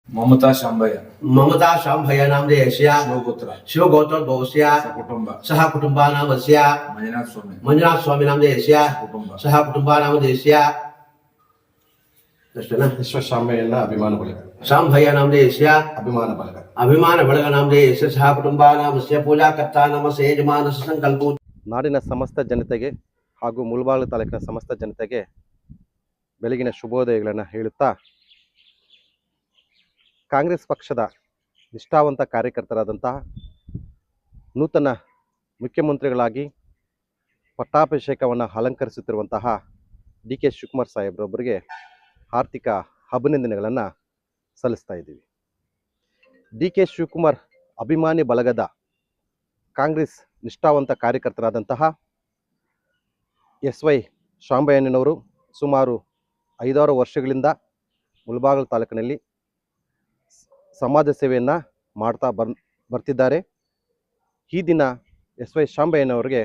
ममता शांभय्य ममता शांभय्य नामधेयस्य शिवगोत्र भवस्य सह कुटुंबानामस्य मंजुनाथ स्वामी नामधेयस्य सह कुटुंबानामधेयस्य ವಿಶ್ವಶಾಂಭಯ್ಯನ ಅಭಿಮಾನ ಬಳಗ ಶಾಂಭಯ್ಯ ನಾಮಧೇಯस्य ಅಭಿಮಾನ ಬಳಗ ನಾಮಧೇಯस्य ಸಹ ಕುಟುಂಬಾನಾಮस्य ಪೂಜಾಕರ್ತಾ ನಮಸ್ತೆ ಯಜಮಾನಸ ಸಂಕಲ್ಪೋ. ನಾಡಿನ ಸಮಸ್ತ ಜನತೆಗೆ ಹಾಗೂ ಮುಳಬಾಗಿಲು ತಾಲೂಕಿನ ಸಮಸ್ತ ಜನತೆಗೆ ಬೆಳಗಿನ ಶುಭೋದಯಗಳನ್ನು ಹೇಳುತ್ತಾ, ಕಾಂಗ್ರೆಸ್ ಪಕ್ಷದ ನಿಷ್ಠಾವಂತ ಕಾರ್ಯಕರ್ತರಾದಂತಹ ನೂತನ ಮುಖ್ಯಮಂತ್ರಿಗಳಾಗಿ ಪಟ್ಟಾಭಿಷೇಕವನ್ನು ಅಲಂಕರಿಸುತ್ತಿರುವಂತಹ ಡಿ ಕೆ ಶಿವಕುಮಾರ್ ಸಾಹೇಬ್ರೊಬ್ಬರಿಗೆ ಆರ್ಥಿಕ ಅಭಿನಂದನೆಗಳನ್ನು ಸಲ್ಲಿಸ್ತಾ ಇದ್ದೀವಿ. ಡಿ ಕೆ ಶಿವಕುಮಾರ್ ಅಭಿಮಾನಿ ಬಳಗದ ಕಾಂಗ್ರೆಸ್ ನಿಷ್ಠಾವಂತ ಕಾರ್ಯಕರ್ತರಾದಂತಹ ವೈ ಶಾಂಭಯ್ಯನವರು ಸುಮಾರು 5-6 ವರ್ಷಗಳಿಂದ ಮುಳಬಾಗಿಲು ತಾಲೂಕಿನಲ್ಲಿ ಸಮಾಜ ಸೇವೆಯನ್ನು ಮಾಡ್ತಾ ಬರ್ತಿದ್ದಾರೆ. ಈ ದಿನ ವೈ ಶಾಂಭಯ್ಯನವರಿಗೆ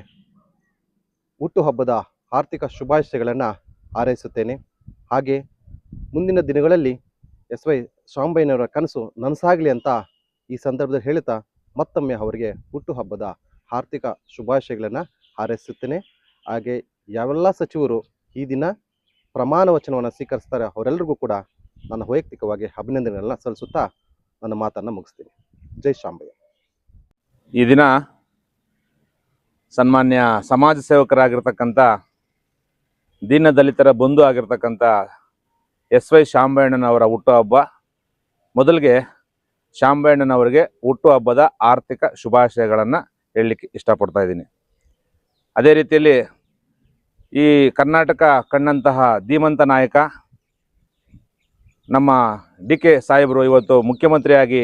ಹುಟ್ಟುಹಬ್ಬದ ಆರ್ಥಿಕ ಶುಭಾಶಯಗಳನ್ನು ಹಾರೈಸುತ್ತೇನೆ. ಹಾಗೆ ಮುಂದಿನ ದಿನಗಳಲ್ಲಿ ವೈ ಶಾಂಭಯ್ಯನವರ ಕನಸು ನನಸಾಗಲಿ ಅಂತ ಈ ಸಂದರ್ಭದಲ್ಲಿ ಹೇಳುತ್ತಾ ಮತ್ತೊಮ್ಮೆ ಅವರಿಗೆ ಹುಟ್ಟುಹಬ್ಬದ ಆರ್ಥಿಕ ಶುಭಾಶಯಗಳನ್ನು ಹಾರೈಸುತ್ತೇನೆ. ಹಾಗೆ ಯಾವೆಲ್ಲ ಸಚಿವರು ಈ ದಿನ ಪ್ರಮಾಣ ವಚನವನ್ನು ಸ್ವೀಕರಿಸ್ತಾರೆ ಅವರೆಲ್ಲರಿಗೂ ಕೂಡ ನನ್ನ ವೈಯಕ್ತಿಕವಾಗಿ ಅಭಿನಂದನೆಗಳನ್ನು ಸಲ್ಲಿಸುತ್ತಾ ನನ್ನ ಮಾತನ್ನು ಮುಗಿಸ್ತೀನಿ. ಜೈ ಶಾಂಭಯ್ಯ. ಈ ದಿನ ಸನ್ಮಾನ್ಯ ಸಮಾಜ ಸೇವಕರಾಗಿರ್ತಕ್ಕಂಥ ದೀನ ದಲಿತರ ಬಂಧು ಆಗಿರ್ತಕ್ಕಂಥ ವೈ ಶಾಂಭಯ್ಯನವರ ಹುಟ್ಟುಹಬ್ಬ. ಮೊದಲಿಗೆ ಶಾಂಭಯ್ಯನವರಿಗೆ ಹುಟ್ಟುಹಬ್ಬದ ಆರ್ಥಿಕ ಶುಭಾಶಯಗಳನ್ನು ಹೇಳಲಿಕ್ಕೆ ಇಷ್ಟಪಡ್ತಾ ಇದ್ದೀನಿ. ಅದೇ ರೀತಿಯಲ್ಲಿ ಈ ಕರ್ನಾಟಕ ಕಂಡಂತಹ ಧೀಮಂತ ನಾಯಕ ನಮ್ಮ ಡಿ ಕೆ ಸಾಹೇಬರು ಇವತ್ತು ಮುಖ್ಯಮಂತ್ರಿಯಾಗಿ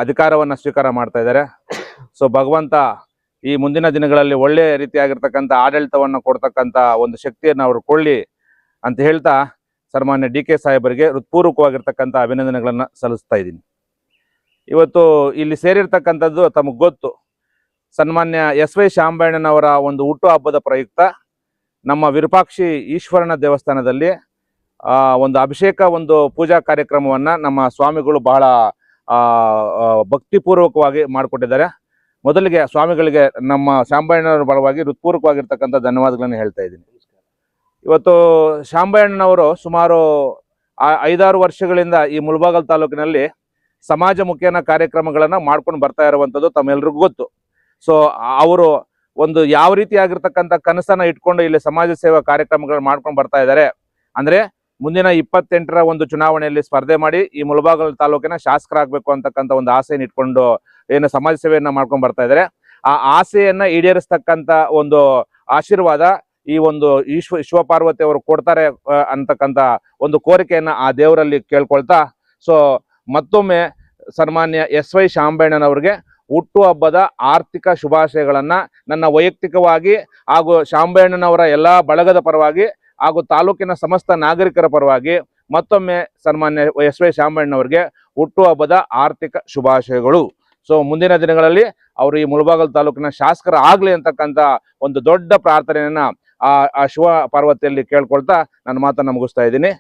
ಅಧಿಕಾರವನ್ನು ಸ್ವೀಕಾರ ಮಾಡ್ತಾ ಇದ್ದಾರೆ. ಸೊ ಭಗವಂತ ಈ ಮುಂದಿನ ದಿನಗಳಲ್ಲಿ ಒಳ್ಳೆಯ ರೀತಿಯಾಗಿರ್ತಕ್ಕಂಥ ಆಡಳಿತವನ್ನು ಕೊಡ್ತಕ್ಕಂಥ ಒಂದು ಶಕ್ತಿಯನ್ನು ಅವರು ಕೊಳ್ಳಿ ಅಂತ ಹೇಳ್ತಾ ಸನ್ಮಾನ್ಯ ಡಿ ಕೆ ಸಾಹೇಬರಿಗೆ ಹೃತ್ಪೂರ್ವಕವಾಗಿರ್ತಕ್ಕಂಥ ಅಭಿನಂದನೆಗಳನ್ನು ಸಲ್ಲಿಸ್ತಾ ಇದ್ದೀನಿ. ಇವತ್ತು ಇಲ್ಲಿ ಸೇರಿರ್ತಕ್ಕಂಥದ್ದು ತಮಗೆ ಗೊತ್ತು, ಸನ್ಮಾನ್ಯ ವೈ ಶಾಂಭಯ್ಯನವರ ಒಂದು ಹುಟ್ಟುಹಬ್ಬದ ಪ್ರಯುಕ್ತ ನಮ್ಮ ವಿರೂಪಾಕ್ಷಿ ಈಶ್ವರನ ದೇವಸ್ಥಾನದಲ್ಲಿ ಒಂದು ಅಭಿಷೇಕ ಒಂದು ಪೂಜಾ ಕಾರ್ಯಕ್ರಮವನ್ನು ನಮ್ಮ ಸ್ವಾಮಿಗಳು ಬಹಳ ಭಕ್ತಿಪೂರ್ವಕವಾಗಿ ಮಾಡಿಕೊಟ್ಟಿದ್ದಾರೆ. ಮೊದಲಿಗೆ ಸ್ವಾಮಿಗಳಿಗೆ ನಮ್ಮ ಶಾಂಭಯ್ಯನವರ ಪರವಾಗಿ ಹೃತ್ಪೂರ್ವಕವಾಗಿರ್ತಕ್ಕಂಥ ಧನ್ಯವಾದಗಳನ್ನು ಹೇಳ್ತಾ ಇದ್ದೀನಿ. ಇವತ್ತು ಶಾಂಭಯ್ಯನವರು ಸುಮಾರು 5-6 ವರ್ಷಗಳಿಂದ ಈ ಮುಳಬಾಗಿಲು ತಾಲೂಕಿನಲ್ಲಿ ಸಮಾಜಮುಖಿಯ ಕಾರ್ಯಕ್ರಮಗಳನ್ನು ಮಾಡ್ಕೊಂಡು ಬರ್ತಾ ಇರುವಂಥದ್ದು ತಮ್ಮೆಲ್ರಿಗೂ ಗೊತ್ತು. ಸೊ ಅವರು ಒಂದು ಯಾವ ರೀತಿಯಾಗಿರ್ತಕ್ಕಂಥ ಕನಸನ್ನು ಇಟ್ಕೊಂಡು ಇಲ್ಲಿ ಸಮಾಜ ಸೇವಾ ಕಾರ್ಯಕ್ರಮಗಳನ್ನ ಮಾಡ್ಕೊಂಡು ಬರ್ತಾ ಇದ್ದಾರೆ ಅಂದರೆ, ಮುಂದಿನ 28ರ ಒಂದು ಚುನಾವಣೆಯಲ್ಲಿ ಸ್ಪರ್ಧೆ ಮಾಡಿ ಈ ಮುಳಬಾಗಿಲು ತಾಲೂಕಿನ ಶಾಸಕರಾಗಬೇಕು ಅಂತಕ್ಕಂಥ ಒಂದು ಆಸೆಯನ್ನು ಇಟ್ಕೊಂಡು ಏನು ಸಮಾಜ ಸೇವೆಯನ್ನು ಮಾಡ್ಕೊಂಡು ಬರ್ತಾ ಇದ್ದಾರೆ. ಆ ಆಸೆಯನ್ನು ಈಡೇರಿಸ್ತಕ್ಕಂಥ ಒಂದು ಆಶೀರ್ವಾದ ಈ ಒಂದು ಶಿವಪಾರ್ವತಿ ಅವರು ಕೊಡ್ತಾರೆ ಅಂತಕ್ಕಂಥ ಒಂದು ಕೋರಿಕೆಯನ್ನು ಆ ದೇವರಲ್ಲಿ ಕೇಳ್ಕೊಳ್ತಾ, ಸೊ ಮತ್ತೊಮ್ಮೆ ಸನ್ಮಾನ್ಯ ವೈ ಶಾಂಭಯ್ಯನವರಿಗೆ ಹುಟ್ಟುಹಬ್ಬದ ಆರ್ಥಿಕ ಶುಭಾಶಯಗಳನ್ನು ನನ್ನ ವೈಯಕ್ತಿಕವಾಗಿ ಹಾಗೂ ಶಾಂಭಯ್ಯನವರ ಎಲ್ಲ ಬಳಗದ ಪರವಾಗಿ ಹಾಗೂ ತಾಲೂಕಿನ ಸಮಸ್ತ ನಾಗರಿಕರ ಪರವಾಗಿ ಮತ್ತೊಮ್ಮೆ ಸನ್ಮಾನ್ಯ ವೈ ಶಾಂಭಯ್ಯನವರಿಗೆ ಹುಟ್ಟುಹಬ್ಬದ ಆರ್ಥಿಕ ಶುಭಾಶಯಗಳು. ಸೊ ಮುಂದಿನ ದಿನಗಳಲ್ಲಿ ಅವರು ಈ ಮುಳಬಾಗಿಲು ತಾಲೂಕಿನ ಶಾಸಕರ ಆಗಲಿ ಅಂತಕ್ಕಂಥ ಒಂದು ದೊಡ್ಡ ಪ್ರಾರ್ಥನೆಯನ್ನ ಆ ಶಿವ ಪಾರ್ವತಿಯಲ್ಲಿ ಕೇಳ್ಕೊಳ್ತಾ ನನ್ನ ಮಾತನ್ನು ಮುಗಿಸ್ತಾ ಇದ್ದೀನಿ.